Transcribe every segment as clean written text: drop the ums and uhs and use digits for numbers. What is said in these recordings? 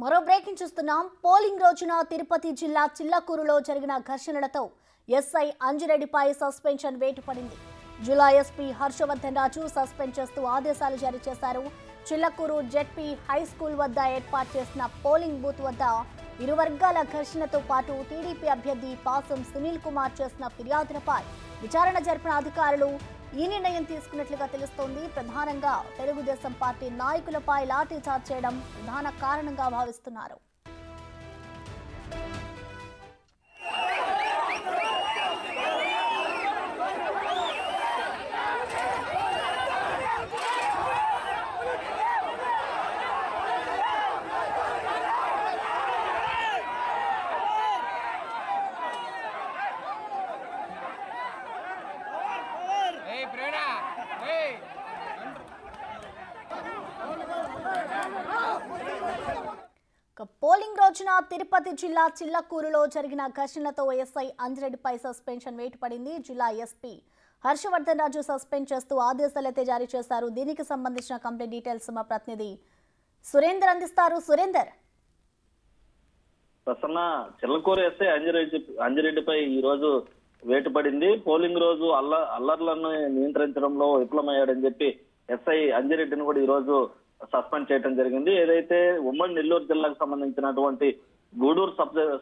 మరో బ్రేకింగ్ చూస్తున్నాం. పోలింగ్ రోజున తిరుపతి జిల్లా చిల్లకూరులో జరిగిన ఘర్షణలతో ఎస్ఐ అంజిరెడ్డిపై సస్పెన్షన్ వేటు పడింది. జిల్లా ఎస్పీ హర్షవర్ధన్ రాజు సస్పెండ్ చేస్తూ ఆదేశాలు జారీ చేశారు. చిల్లకూరు జెడ్పీ హై స్కూల్ వద్ద ఏర్పాటు చేసిన పోలింగ్ బూత్ వద్ద ఇరు వర్గాల ఘర్షణతో పాటు టీడీపీ అభ్యర్థి పాసం సునీల్ కుమార్ చేసిన ఫిర్యాదులపై విచారణ జరిపిన అధికారులు ఈ నిర్ణయం తీసుకున్నట్లుగా తెలుస్తోంది. ప్రధానంగా తెలుగుదేశం పార్టీ నాయకులపై లాఠీ చార్జ్ చేయడం ప్రధాన కారణంగా భావిస్తున్నారు. పోలింగ్ రోజున తిరుపతి జిల్లా చిల్లకూరులో జరిగిన ఘర్షణలతో ఎస్ఐ అంజిరెడ్డిపై సస్పెన్షన్ వేటు పడింది. జిల్లా ఎస్పీ హర్షవర్ధన్ రాజు సస్పెండ్ చేస్తూ ఆదేశాలైతే జారీ చేశారు. దీనికి సంబంధించిన కంప్లీట్ డీటెయిల్స్ మా ప్రతినిధి సురేందర్ అందిస్తారు. సురేందర్, ప్రసన్న, చిల్లకూరు ఎస్ఐ అంజిరెడ్డిపై ఈ రోజు వేటు పడింది. పోలింగ్ రోజు అల్లర్లను నియంత్రించడంలో విఫలమయ్యాడని చెప్పి ఎస్ఐ అంజిరెడ్డిని కూడా ఈ రోజు సస్పెండ్ చేయడం జరిగింది. ఏదైతే ఉమ్మడి నెల్లూరు జిల్లాకు సంబంధించినటువంటి గూడూరు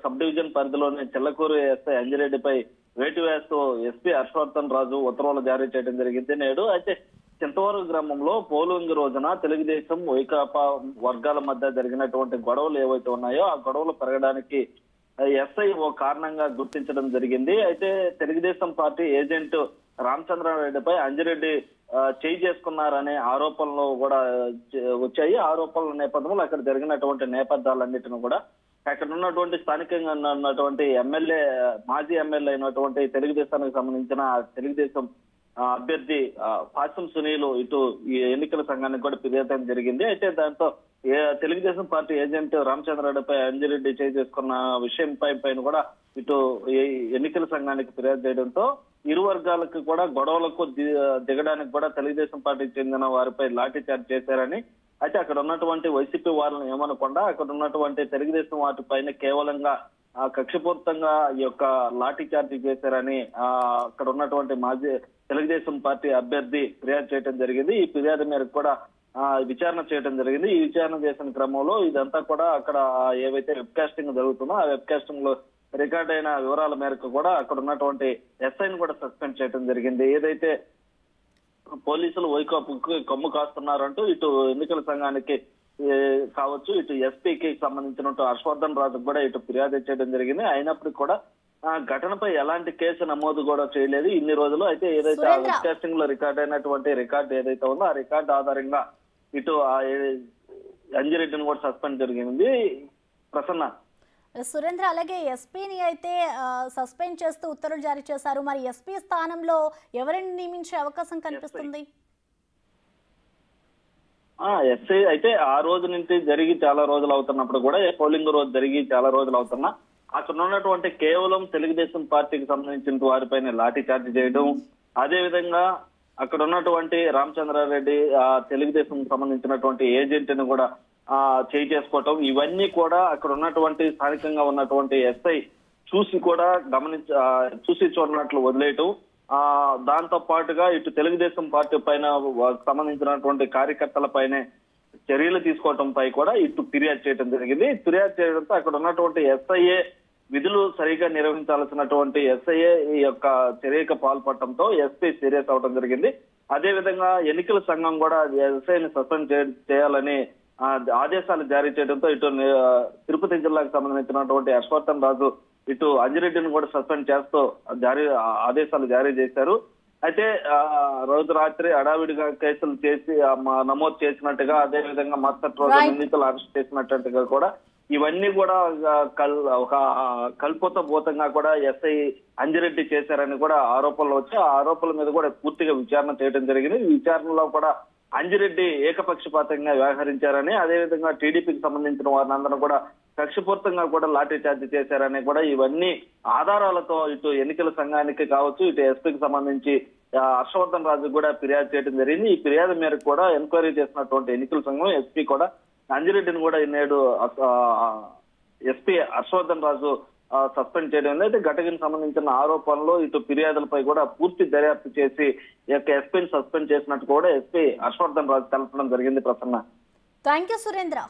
సబ్ డివిజన్ పరిధిలోని చిల్లకూరు ఎస్ఐ అంజిరెడ్డిపై వేటు వేస్తూ ఎస్పీ హర్షవర్ధన్ రాజు ఉత్తర్వులు జారీ చేయడం జరిగింది నేడు. అయితే చింతవరం గ్రామంలో పోలింగ్ రోజున తెలుగుదేశం వైకాపా వర్గాల మధ్య జరిగినటువంటి గొడవలు ఏవైతే ఉన్నాయో ఆ గొడవలు పెరగడానికి ఎస్ఐ ఓ కారణంగా గుర్తించడం జరిగింది. అయితే తెలుగుదేశం పార్టీ ఏజెంట్ రామచంద్రారెడ్డిపై అంజిరెడ్డి చేయి చేసుకున్నారనే ఆరోపణలు కూడా వచ్చాయి. ఆరోపణల నేపథ్యంలో అక్కడ జరిగినటువంటి నేపథ్యాలన్నిటిని కూడా అక్కడ ఉన్నటువంటి స్థానికంగా ఉన్నటువంటి ఎమ్మెల్యే, మాజీ ఎమ్మెల్యే అయినటువంటి తెలుగుదేశానికి సంబంధించిన తెలుగుదేశం అభ్యర్థి పాసం సునీల్ ఇటు ఈ ఎన్నికల సంఘానికి కూడా ఫిర్యాదు జరిగింది. అయితే దాంతో తెలుగుదేశం పార్టీ ఏజెంట్ రామచంద్రారెడ్డిపై అంజిరెడ్డి చేయి చేసుకున్న విషయంపై కూడా ఇటు ఎన్నికల సంఘానికి ఫిర్యాదు చేయడంతో ఇరు వర్గాలకు కూడా గొడవలకు దిగడానికి కూడా తెలుగుదేశం పార్టీకి చెందిన వారిపై లాఠీ చార్జ్ చేశారని, అయితే అక్కడ ఉన్నటువంటి వైసీపీ వారిని ఏమనకుండా అక్కడ ఉన్నటువంటి తెలుగుదేశం వాటి పైన కేవలంగా కక్షపూరితంగా ఈ యొక్క లాఠీ చార్జ్ చేశారని అక్కడ ఉన్నటువంటి మాజీ తెలుగుదేశం పార్టీ అభ్యర్థి ఫిర్యాదు చేయడం జరిగింది. ఈ ఫిర్యాదు మేరకు కూడా విచారణ చేయడం జరిగింది. ఈ విచారణ చేసిన క్రమంలో ఇదంతా కూడా అక్కడ ఏవైతే వెబ్ కాస్టింగ్ జరుగుతుందో ఆ వెబ్ కాస్టింగ్ లో రికార్డ్ అయిన వివరాల మేరకు కూడా అక్కడ ఉన్నటువంటి ఎస్ఐని కూడా సస్పెండ్ చేయడం జరిగింది. ఏదైతే పోలీసులు వైకాపాకు కొమ్ము కాస్తున్నారంటూ ఇటు ఎన్నికల సంఘానికి కావచ్చు, ఇటు ఎస్పీకి సంబంధించినట్టు హర్షవర్ధన్ రాజు కూడా ఇటు ఫిర్యాదు చేయడం జరిగింది. అయినప్పటికీ కూడా ఘటనపై ఎలాంటి కేసు నమోదు కూడా చేయలేదు ఇన్ని రోజులు. అయితే ఏదైతే ఆ వెబ్ కాస్టింగ్ లో రికార్డ్ అయినటువంటి రికార్డు ఏదైతే ఉందో ఆ రికార్డు ఆధారంగా ఇటు అంజిరెడ్డిని కూడా సస్పెండ్ జరిగింది. ప్రసన్న, సురేంద్ర, అలాగే ఎస్పీని అయితే సస్పెండ్ చేస్తూ ఉత్తర్వులు జారీ చేశారు. మరి ఎస్పీ స్థానంలో ఎవరిని నియమించే అవకాశం కనిపిస్తుంది? ఎస్ఐ అయితే ఆ రోజు నుంచి జరిగి చాలా రోజులు అవుతున్నప్పుడు కూడా పోలింగ్ రోజు జరిగి చాలా రోజులు అవుతున్నా అక్కడ ఉన్నటువంటి కేవలం తెలుగుదేశం పార్టీకి సంబంధించిన వారిపైన లాఠీ చార్జ్ చేయడం, అదే విధంగా అక్కడ ఉన్నటువంటి రామచంద్రారెడ్డి తెలుగుదేశం సంబంధించినటువంటి ఏజెంట్ ని కూడా చేయి చేసుకోవటం, ఇవన్నీ కూడా అక్కడ ఉన్నటువంటి స్థానికంగా ఉన్నటువంటి ఎస్ఐ చూసి కూడా చూసి చూడనట్లు వదిలేయటం, దాంతో పాటుగా ఇటు తెలుగుదేశం పార్టీ పైన సంబంధించినటువంటి కార్యకర్తల పైనే చర్యలు తీసుకోవటంపై కూడా ఇటు ఫిర్యాదు చేయడం జరిగింది. ఫిర్యాదు చేయడంతో అక్కడ ఉన్నటువంటి ఎస్ఐఏ విధులు సరిగా నిర్వహించాల్సినటువంటి ఎస్ఐఏ ఈ యొక్క చర్యకు పాల్పడటంతో ఎస్పీ సీరియస్ అవడం జరిగింది. అదే విధంగా ఎన్నికల సంఘం కూడా ఎస్ఐని సస్పెండ్ చేయాలని ఆదేశాలు జారీ చేయడంతో ఇటు తిరుపతి జిల్లాకు సంబంధించినటువంటి హర్షవర్ధన్ రాజు ఇటు అంజిరెడ్డిని కూడా సస్పెండ్ చేస్తూ ఆదేశాలు జారీ చేశారు. అయితే రోజు రాత్రి హడావిడిగా కేసులు చేసి నమోదు చేసినట్టుగా, అదే విధంగా మరుసటి రోజు నిందితులు అరెస్ట్ చేసినట్టుగా కూడా ఇవన్నీ కూడా ఒక కల్పోతభూతంగా కూడా ఎస్ఐ అంజిరెడ్డి చేశారని కూడా ఆరోపణలు వచ్చి ఆ ఆరోపణల మీద కూడా పూర్తిగా విచారణ చేయడం జరిగింది. ఈ విచారణలో కూడా అంజిరెడ్డి ఏకపక్షపాతంగా వ్యవహరించారని, అదేవిధంగా టీడీపీకి సంబంధించిన వారిని కూడా కక్షపూర్తంగా కూడా లాఠీ చార్జ్ చేశారని కూడా ఇవన్నీ ఆధారాలతో ఇటు ఎన్నికల సంఘానికి కావచ్చు, ఇటు ఎస్పీకి సంబంధించి హర్షవర్ధన్ రాజు కూడా ఫిర్యాదు చేయడం జరిగింది. ఈ ఫిర్యాదు మేరకు కూడా ఎంక్వైరీ చేసినటువంటి ఎన్నికల సంఘం ఎస్పీ కూడా అంజిరెడ్డిని కూడా నేడు ఎస్పీ హర్షవర్ధన్ రాజు సస్పెండ్ చేయడం. అయితే ఘటనకు సంబంధించిన ఆరోపణలు ఇటు ఫిర్యాదులపై కూడా పూర్తి దర్యాప్తు చేసి ఈ యొక్క ఎస్పీని సస్పెండ్ చేసినట్టు కూడా ఎస్పీ హర్షవర్ధన్ రాజు తెలపడం జరిగింది. ప్రసన్న. Thank you Surendra.